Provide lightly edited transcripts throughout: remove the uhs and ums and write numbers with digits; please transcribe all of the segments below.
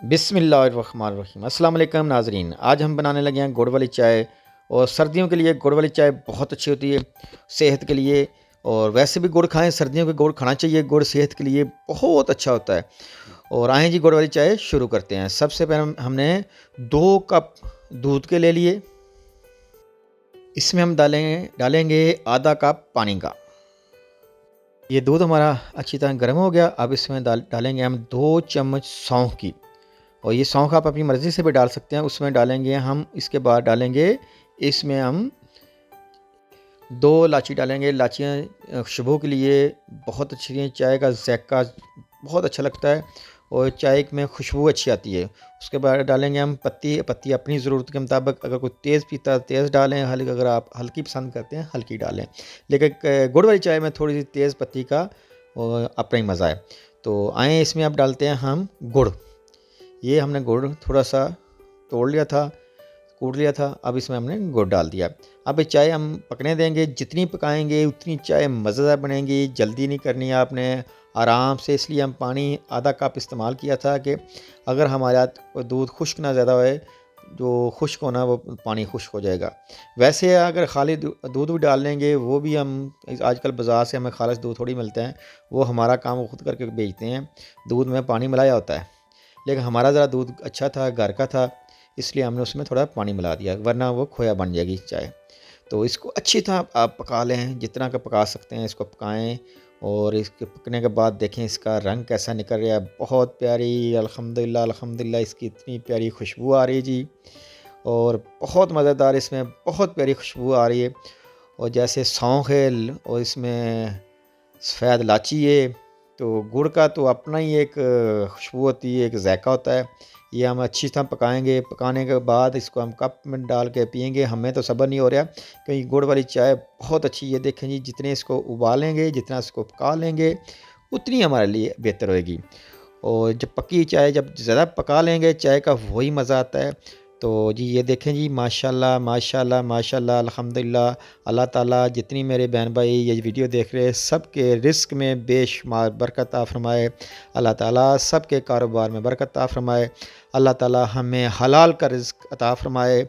بسم اللہ الرحمن الرحیم۔ السلام علیکم ناظرین، آج ہم بنانے لگے ہیں گڑ والی چائے۔ اور سردیوں کے لیے گڑ والی چائے بہت اچھی ہوتی ہے صحت کے لیے، اور ویسے بھی گڑ کھائیں، سردیوں کے گڑ کھانا چاہیے، گڑ صحت کے لیے بہت اچھا ہوتا ہے۔ اور آئیں جی گڑ والی چائے شروع کرتے ہیں۔ سب سے پہلے ہم نے 2 کپ دودھ کے لے لیے، اس میں ہم ڈالیں گے آدھا کپ پانی کا۔ یہ دودھ ہمارا اچھی طرح گرم ہو گیا، اب اس میں ڈالیں گے ہم 2 چمچ سونف کی، اور یہ سونف آپ اپنی مرضی سے بھی ڈال سکتے ہیں۔ اس میں ڈالیں گے ہم، اس کے بعد ڈالیں گے اس میں ہم 2 الائچی ڈالیں گے۔ الائچیاں خوشبو کے لیے بہت اچھی ہیں، چائے کا ذائقہ بہت اچھا لگتا ہے اور چائے میں خوشبو اچھی آتی ہے۔ اس کے بعد ڈالیں گے ہم پتی اپنی ضرورت کے مطابق، اگر کوئی تیز پیتا ہے تیز ڈالیں، اگر آپ ہلکی پسند کرتے ہیں ہلکی ڈالیں، لیکن گڑ والی چائے میں تھوڑی سی تیز پتی کا اپنا ہی مزہ ہے۔ تو آئیں اس میں اب ڈالتے ہیں ہم گڑ۔ یہ ہم نے گڑ تھوڑا سا توڑ لیا تھا، کوٹ لیا تھا، اب اس میں ہم نے گڑ ڈال دیا۔ اب یہ چائے ہم پکنے دیں گے، جتنی پکائیں گے اتنی چائے مزیدار بنے گی۔ جلدی نہیں کرنی ہے آپ نے، آرام سے، اس لیے ہم پانی آدھا کپ استعمال کیا تھا کہ اگر ہمارا دودھ خشک نہ زیادہ ہوئے، جو خشک ہونا وہ پانی خشک ہو جائے گا۔ ویسے اگر خالی دودھ بھی ڈال لیں گے، وہ بھی ہم آج کل بازار سے ہمیں خالص دودھ تھوڑی ملتا ہے، وہ ہمارا کام وہ خود کر کے بیچتے ہیں، دودھ میں پانی ملایا ہوتا ہے۔ لیکن ہمارا ذرا دودھ اچھا تھا، گھر کا تھا، اس لیے ہم نے اس میں تھوڑا پانی ملا دیا، ورنہ وہ کھویا بن جائے گی چائے۔ تو اس کو اچھی طرح آپ پکا لیں، جتنا کہ پکا سکتے ہیں اس کو پکائیں، اور اس کے پکنے کے بعد دیکھیں اس کا رنگ کیسا نکل رہا ہے، بہت پیاری، الحمدللہ الحمدللہ، اس کی اتنی پیاری خوشبو آ رہی ہے جی، اور بہت مزیدار، اس میں بہت پیاری خوشبو آ رہی ہے۔ اور جیسے سونف ہے، اور اس میں سفید الائچی ہے، تو گڑ کا تو اپنا ہی ایک خوشبو ہوتی ہے، ایک ذائقہ ہوتا ہے۔ یہ ہم اچھی طرح پکائیں گے، پکانے کے بعد اس کو ہم کپ میں ڈال کے پئیں گے۔ ہمیں تو صبر نہیں ہو رہا کہ گڑ والی چائے بہت اچھی ہے، دیکھیں جی، جتنے اس کو ابالیں گے، جتنا اس کو پکا لیں گے، اتنی ہمارے لیے بہتر ہوئے گی۔ اور جب پکی چائے جب زیادہ پکا لیں گے، چائے کا وہی مزہ آتا ہے۔ تو جی یہ دیکھیں جی، ماشاءاللہ ماشاءاللہ ماشاءاللہ، الحمدللہ، اللہ تعالیٰ جتنی میرے بہن بھائی یہ ویڈیو دیکھ رہے ہیں، سب کے رزق میں بے شمار برکت عطا فرمائے۔ اللہ تعالیٰ سب کے کاروبار میں برکت عطا فرمائے۔ اللہ تعالیٰ ہمیں حلال کا رزق عطا فرمائے،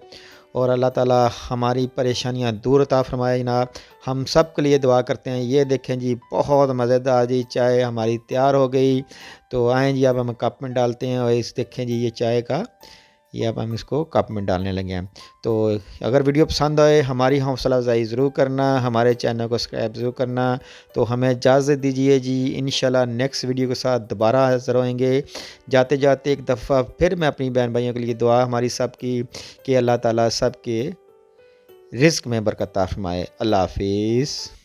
اور اللہ تعالیٰ ہماری پریشانیاں دور عطا فرمائے جناب۔ ہم سب کے لیے دعا کرتے ہیں۔ یہ دیکھیں جی، بہت مزیدار جی چائے ہماری تیار ہو گئی۔ تو آئیں جی، اب ہم کپ میں ڈالتے ہیں، اور اس دیکھیں جی یہ چائے کا، یہ اب ہم اس کو کپ میں ڈالنے لگے ہیں۔ تو اگر ویڈیو پسند آئے، ہماری حوصلہ افزائی ضرور کرنا، ہمارے چینل کو سبسکرائب ضرور کرنا۔ تو ہمیں اجازت دیجیے جی، انشاءاللہ نیکسٹ ویڈیو کے ساتھ دوبارہ حاضر ہوئیں گے۔ جاتے جاتے ایک دفعہ پھر میں اپنی بہن بھائیوں کے لیے دعا ہماری سب کی کہ اللہ تعالیٰ سب کے رزق میں برکت عطا فرمائے۔ اللہ حافظ۔